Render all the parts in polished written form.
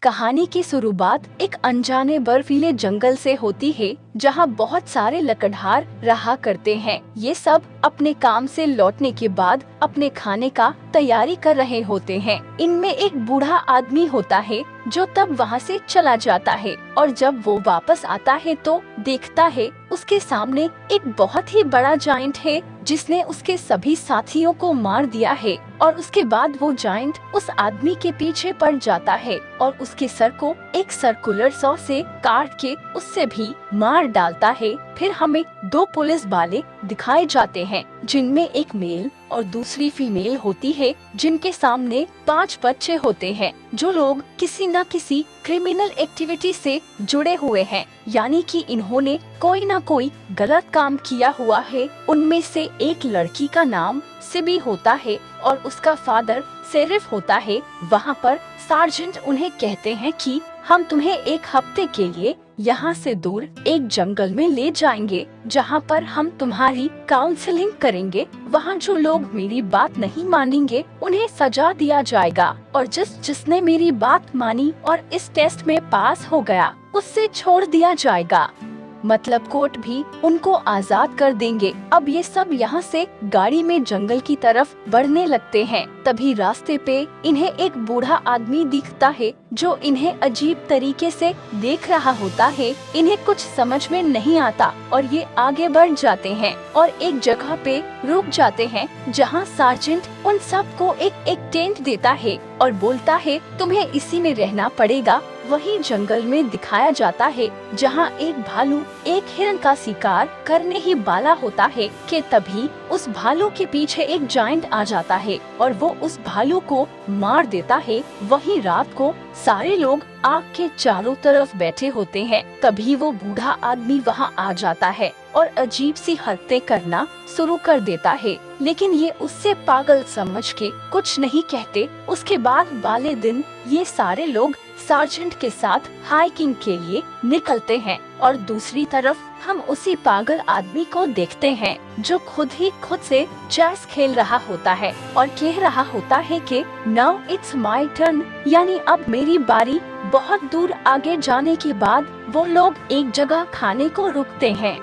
कहानी की शुरुआत एक अनजाने बर्फीले जंगल से होती है जहां बहुत सारे लकड़हार रहा करते हैं। ये सब अपने काम से लौटने के बाद अपने खाने का तैयारी कर रहे होते हैं। इनमें एक बूढ़ा आदमी होता है जो तब वहां से चला जाता है और जब वो वापस आता है तो देखता है उसके सामने एक बहुत ही बड़ा जायंट है जिसने उसके सभी साथियों को मार दिया है। और उसके बाद वो जायंट उस आदमी के पीछे पड़ जाता है और उसके सर को एक सर्कुलर सॉ से काट के उससे भी मार डालता है। फिर हमें दो पुलिस वाले दिखाए जाते हैं जिनमें एक मेल और दूसरी फीमेल होती है, जिनके सामने 5 बच्चे होते हैं जो लोग किसी न किसी क्रिमिनल एक्टिविटी से जुड़े हुए हैं, यानी कि इन्होंने कोई न कोई गलत काम किया हुआ है। उनमें से एक लड़की का नाम सिबी होता है और उसका फादर शेरिफ होता है। वहाँ पर सार्जेंट उन्हें कहते हैं कि हम तुम्हें एक हफ्ते के लिए यहाँ से दूर एक जंगल में ले जाएंगे जहाँ पर हम तुम्हारी काउंसलिंग करेंगे। वहाँ जो लोग मेरी बात नहीं मानेंगे उन्हें सजा दिया जाएगा और जिसने मेरी बात मानी और इस टेस्ट में पास हो गया उससे छोड़ दिया जाएगा। मतलब कोर्ट भी उनको आजाद कर देंगे। अब ये सब यहाँ से गाड़ी में जंगल की तरफ बढ़ने लगते हैं। तभी रास्ते पे इन्हें एक बूढ़ा आदमी दिखता है जो इन्हें अजीब तरीके से देख रहा होता है। इन्हें कुछ समझ में नहीं आता और ये आगे बढ़ जाते हैं और एक जगह पे रुक जाते हैं जहाँ सार्जेंट उन सब को एक टेंट देता है और बोलता है तुम्हें इसी में रहना पड़ेगा। वही जंगल में दिखाया जाता है जहाँ एक भालू एक हिरन का शिकार करने ही वाला होता है कि तभी उस भालू के पीछे एक जायंट आ जाता है और वो उस भालू को मार देता है। वही रात को सारे लोग आग के चारों तरफ बैठे होते हैं। तभी वो बूढ़ा आदमी वहाँ आ जाता है और अजीब सी हरकतें करना शुरू कर देता है, लेकिन ये उससे पागल समझ के कुछ नहीं कहते। उसके बाद वाले दिन ये सारे लोग सार्जेंट के साथ हाइकिंग के लिए निकलते हैं और दूसरी तरफ हम उसी पागल आदमी को देखते हैं जो खुद से चेस खेल रहा होता है और कह रहा होता है कि नाउ इट्स माय टर्न, यानी अब मेरी बारी। बहुत दूर आगे जाने के बाद वो लोग एक जगह खाने को रुकते हैं।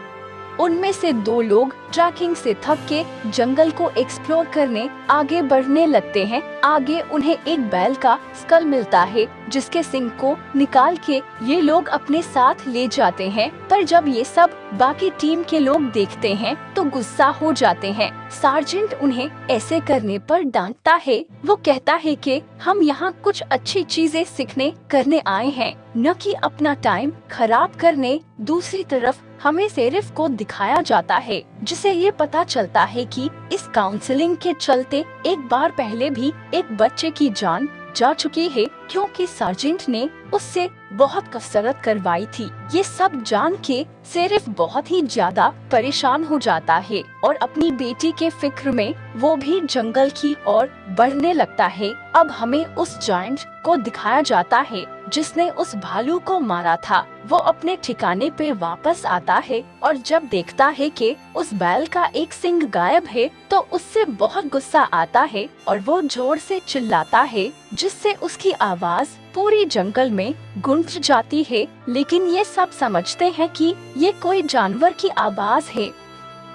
उनमें से 2 लोग ट्रैकिंग से थक के जंगल को एक्सप्लोर करने आगे बढ़ने लगते हैं। आगे उन्हें एक बैल का स्कल मिलता है जिसके सिंग को निकाल के ये लोग अपने साथ ले जाते हैं। पर जब ये सब बाकी टीम के लोग देखते हैं तो गुस्सा हो जाते हैं। सार्जेंट उन्हें ऐसे करने पर डांटता है। वो कहता है कि हम यहाँ कुछ अच्छी चीजें सीखने करने आए हैं, न कि अपना टाइम खराब करने। दूसरी तरफ हमें शेरिफ को दिखाया जाता है जिसे ये पता चलता है कि इस काउंसलिंग के चलते एक बार पहले भी एक बच्चे की जान जा चुकी है क्योंकि सार्जेंट ने उससे बहुत कसरत करवाई थी। ये सब जान के शेरिफ बहुत ही ज्यादा परेशान हो जाता है और अपनी बेटी के फिक्र में वो भी जंगल की ओर बढ़ने लगता है। अब हमें उस जायंट को दिखाया जाता है जिसने उस भालू को मारा था। वो अपने ठिकाने पे वापस आता है और जब देखता है कि उस बैल का एक सिंग गायब है तो उससे बहुत गुस्सा आता है और वो जोर से चिल्लाता है जिससे उसकी आवाज पूरी जंगल में गूंज जाती है। लेकिन ये सब समझते हैं कि ये कोई जानवर की आवाज है।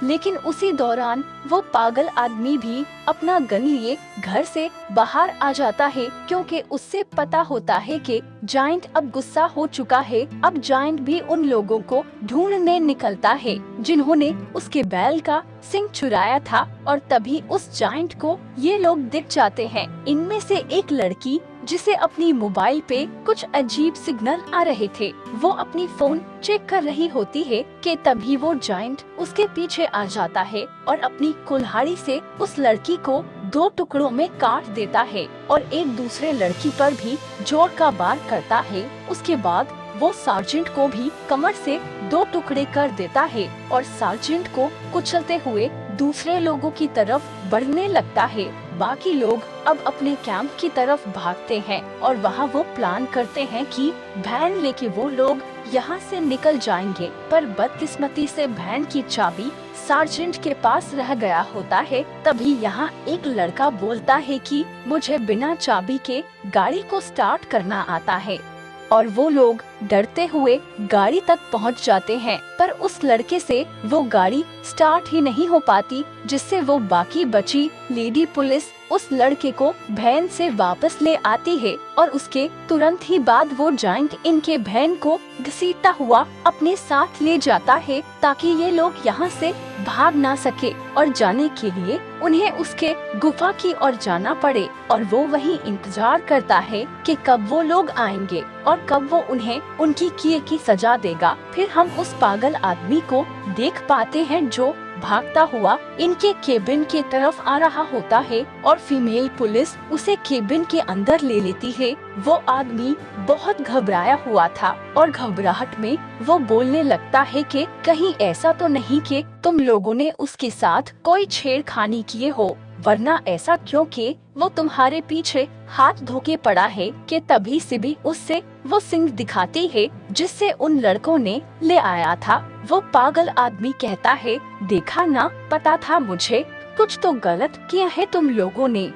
लेकिन उसी दौरान वो पागल आदमी भी अपना गन लिए घर से बाहर आ जाता है क्योंकि उससे पता होता है कि जायंट अब गुस्सा हो चुका है। अब जायंट भी उन लोगों को ढूंढने निकलता है जिन्होंने उसके बैल का सिंग चुराया था और तभी उस जायंट को ये लोग दिख जाते हैं। इनमें से एक लड़की जिसे अपनी मोबाइल पे कुछ अजीब सिग्नल आ रहे थे, वो अपनी फोन चेक कर रही होती है कि तभी वो जायंट उसके पीछे आ जाता है और अपनी कुल्हाड़ी से उस लड़की को 2 टुकड़ों में काट देता है और एक दूसरे लड़की पर भी जोर का वार करता है। उसके बाद वो सार्जेंट को भी कमर से 2 टुकड़े कर देता है और सार्जेंट को कुचलते हुए दूसरे लोगों की तरफ बढ़ने लगता है। बाकी लोग अब अपने कैंप की तरफ भागते हैं और वहाँ वो प्लान करते हैं कि वैन लेके वो लोग यहाँ से निकल जाएंगे। पर बदकिस्मती से वैन की चाबी सार्जेंट के पास रह गया होता है। तभी यहाँ एक लड़का बोलता है कि मुझे बिना चाबी के गाड़ी को स्टार्ट करना आता है। और वो लोग डरते हुए गाड़ी तक पहुंच जाते हैं, पर उस लड़के से वो गाड़ी स्टार्ट ही नहीं हो पाती, जिससे वो बाकी बची लेडी पुलिस उस लड़के को वैन से वापस ले आती है और उसके तुरंत ही बाद वो जायंट इनके वैन को घसीटता हुआ अपने साथ ले जाता है, ताकि ये लोग यहाँ से भाग ना सके और जाने के लिए उन्हें उसके गुफा की ओर जाना पड़े। और वो वहीं इंतजार करता है कि कब वो लोग आएंगे और कब वो उन्हें उनकी किए की सजा देगा। फिर हम उस पागल आदमी को देख पाते हैं जो भागता हुआ इनके केबिन की तरफ आ रहा होता है और फीमेल पुलिस उसे केबिन के अंदर ले लेती है। वो आदमी बहुत घबराया हुआ था और घबराहट में वो बोलने लगता है कि कहीं ऐसा तो नहीं कि तुम लोगों ने उसके साथ कोई छेड़खानी किए हो, वरना ऐसा क्योंकि वो तुम्हारे पीछे हाथ धोके पड़ा है कि तभी से भी उससे वो सिंह दिखाती है जिससे उन लड़कों ने ले आया था। वो पागल आदमी कहता है, देखा ना, पता था मुझे, कुछ तो गलत किया है तुम लोगों ने।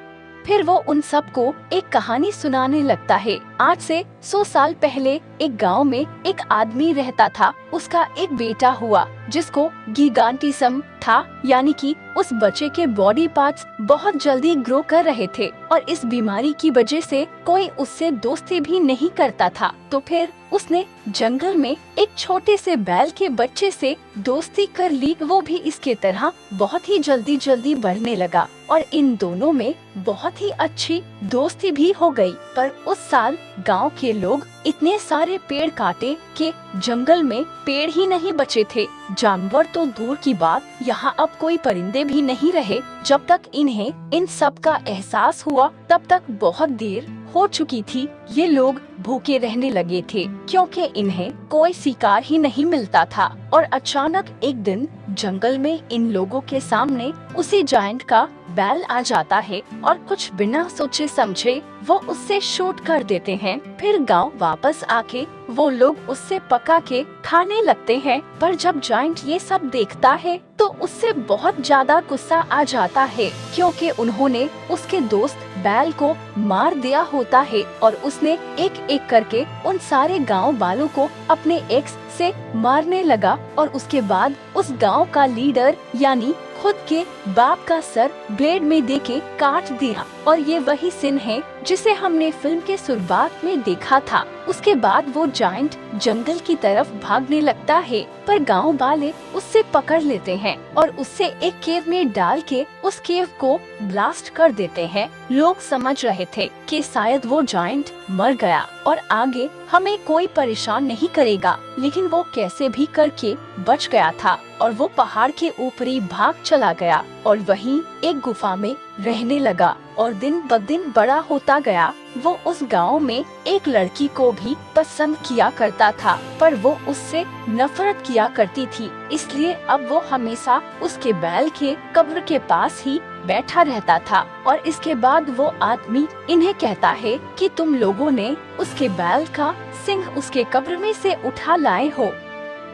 फिर वो उन सबको एक कहानी सुनाने लगता है। आज से 100 साल पहले एक गांव में एक आदमी रहता था। उसका एक बेटा हुआ जिसको गिगांटिज्म था, यानी कि उस बच्चे के बॉडी पार्ट्स बहुत जल्दी ग्रो कर रहे थे और इस बीमारी की वजह से कोई उससे दोस्ती भी नहीं करता था। तो फिर उसने जंगल में एक छोटे से बैल के बच्चे से दोस्ती कर ली। वो भी इसके तरह बहुत ही जल्दी बढ़ने लगा और इन दोनों में बहुत ही अच्छी दोस्ती भी हो गई। पर उस साल गांव के लोग इतने सारे पेड़ काटे कि जंगल में पेड़ ही नहीं बचे थे। जानवर तो दूर की बात, यहाँ अब कोई परिंदे भी नहीं रहे। जब तक इन्हें इन सब का एहसास हुआ तब तक बहुत देर हो चुकी थी। ये लोग भूखे रहने लगे थे क्योंकि इन्हें कोई शिकार ही नहीं मिलता था। और अचानक एक दिन जंगल में इन लोगों के सामने उसी जायंट का बैल आ जाता है और कुछ बिना सोचे समझे वो उससे शूट कर देते हैं। फिर गांव वापस आके वो लोग उससे पका के खाने लगते हैं। पर जब जायंट ये सब देखता है तो उससे बहुत ज्यादा गुस्सा आ जाता है क्योंकि उन्होंने उसके दोस्त बैल को मार दिया होता है और उसने एक एक करके उन सारे गांव वालों को अपने एक्स से मारने लगा और उसके बाद उस गांव का लीडर यानी खुद के बाप का सर ब्लेड में देके काट दिया। और ये वही सीन है जिसे हमने फिल्म के शुरुआत में देखा था। उसके बाद वो जायंट जंगल की तरफ भागने लगता है, पर गांव वाले उससे पकड़ लेते हैं और उससे एक केव में डाल के उस केव को ब्लास्ट कर देते हैं। लोग समझ रहे थे कि शायद वो जायंट मर गया और आगे हमें कोई परेशान नहीं करेगा, लेकिन वो कैसे भी करके बच गया था और वो पहाड़ के ऊपरी भाग चला गया और वहीं एक गुफा में रहने लगा। और दिन ब दिन बड़ा होता गया। वो उस गांव में एक लड़की को भी पसंद किया करता था, पर वो उससे नफरत किया करती थी। इसलिए अब वो हमेशा उसके बैल के कब्र के पास ही बैठा रहता था। और इसके बाद वो आदमी इन्हें कहता है कि तुम लोगों ने उसके बैल का सिंह उसके कब्र में से उठा लाए हो,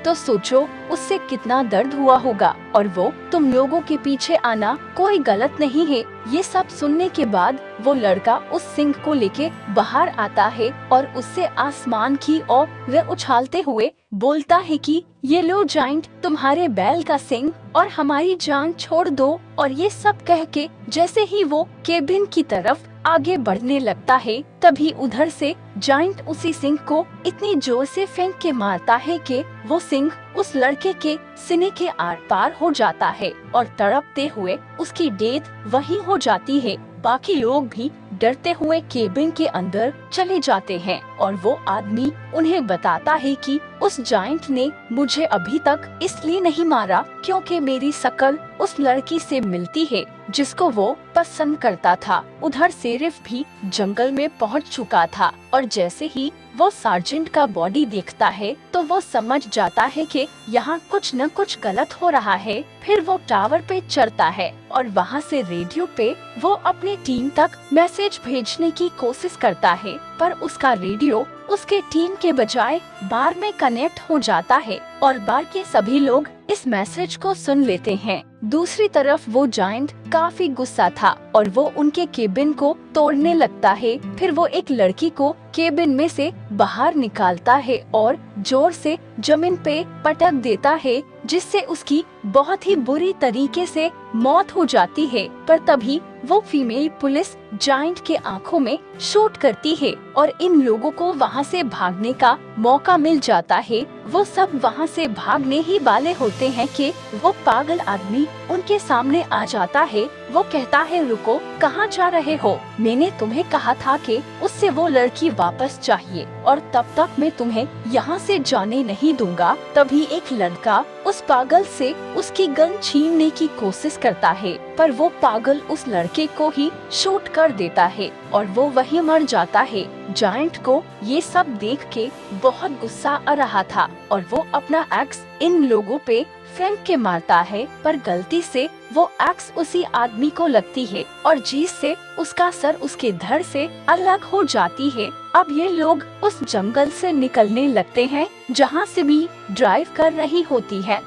तो सोचो उससे कितना दर्द हुआ होगा। और वो तुम लोगों के पीछे आना कोई गलत नहीं है। ये सब सुनने के बाद वो लड़का उस सिंह को लेके बाहर आता है और उससे आसमान की ओर वह उछालते हुए बोलता है कि ये लो जायंट, तुम्हारे बैल का सिंह और हमारी जान छोड़ दो। और ये सब कह के जैसे ही वो केबिन की तरफ आगे बढ़ने लगता है, तभी उधर से जायंट उसी सिंह को इतनी जोर से फेंक के मारता है कि वो सिंह उस लड़के के सीने के आर पार हो जाता है और तड़पते हुए उसकी डेथ वहीं हो जाती है। बाकी लोग भी डरते हुए केबिन के अंदर चले जाते हैं और वो आदमी उन्हें बताता है कि उस जायंट ने मुझे अभी तक इसलिए नहीं मारा क्योंकि मेरी शकल उस लड़की से मिलती है जिसको वो पसंद करता था। उधर शेरिफ भी जंगल में पहुंच चुका था और जैसे ही वो सार्जेंट का बॉडी देखता है तो वो समझ जाता है कि यहाँ कुछ न कुछ गलत हो रहा है। फिर वो टावर पे चढ़ता है और वहाँ से रेडियो पे वो अपनी टीम तक मैसेज भेजने की कोशिश करता है, पर उसका रेडियो उसके टीम के बजाय बार में कनेक्ट हो जाता है और बार के सभी लोग इस मैसेज को सुन लेते हैं। दूसरी तरफ वो जायंट काफी गुस्सा था और वो उनके केबिन को तोड़ने लगता है। फिर वो एक लड़की को केबिन में से बाहर निकालता है और जोर से जमीन पे पटक देता है, जिससे उसकी बहुत ही बुरी तरीके से मौत हो जाती है। पर तभी वो फीमेल पुलिस जायंट के आंखों में शूट करती है और इन लोगों को वहाँ से भागने का मौका मिल जाता है। वो सब वहाँ से भागने ही वाले होते हैं कि वो पागल आदमी उनके सामने आ जाता है। वो कहता है, रुको, कहाँ जा रहे हो? मैंने तुम्हें कहा था कि उससे वो लड़की वापस चाहिए और तब तक मैं तुम्हें यहाँ से जाने नहीं दूंगा। तभी एक लड़का उस पागल से उसकी गन छीनने की कोशिश करता है, पर वो पागल उस लड़के को ही शूट कर देता है और वो वहीं मर जाता है। जायंट को ये सब देख के बहुत गुस्सा आ रहा था और वो अपना एक्स इन लोगों पे फेंक के मारता है, पर गलती से वो एक्स उसी आदमी को लगती है और जीस से उसका सर उसके धड़ से अलग हो जाती है। अब ये लोग उस जंगल से निकलने लगते हैं जहाँ से भी ड्राइव कर रही होती है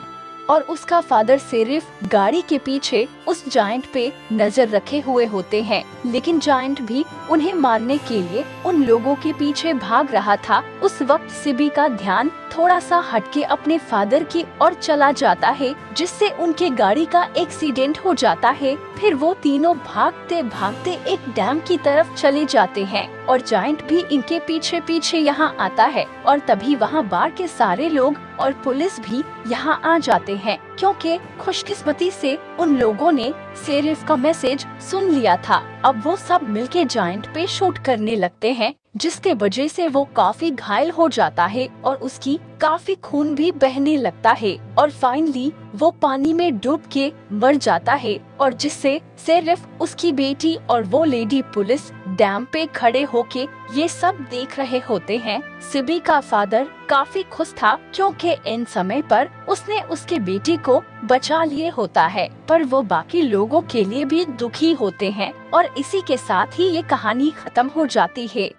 और उसका फादर सिर्फ गाड़ी के पीछे उस जायंट पे नजर रखे हुए होते हैं। लेकिन जायंट भी उन्हें मारने के लिए उन लोगों के पीछे भाग रहा था। उस वक्त सिबी का ध्यान थोड़ा सा हटके अपने फादर की ओर चला जाता है, जिससे उनके गाड़ी का एक्सीडेंट हो जाता है। फिर वो तीनों भागते भागते एक डैम की तरफ चले जाते हैं और जायंट भी इनके पीछे पीछे यहाँ आता है और तभी वहाँ बार के सारे लोग और पुलिस भी यहाँ आ जाते हैं, क्योंकि खुशकिस्मती से उन लोगों ने शेरिफ का मैसेज सुन लिया था। अब वो सब मिलके जायंट पे शूट करने लगते हैं, जिसके वजह से वो काफी घायल हो जाता है और उसकी काफी खून भी बहने लगता है और फाइनली वो पानी में डूब के मर जाता है। और जिससे सिर्फ उसकी बेटी और वो लेडी पुलिस डैम पे खड़े होके ये सब देख रहे होते हैं। सिबी का फादर काफी खुश था, क्योंकि इन समय पर उसने उसके बेटी को बचा लिए होता है, पर वो बाकी लोगों के लिए भी दुखी होते हैं। और इसी के साथ ही ये कहानी खत्म हो जाती है।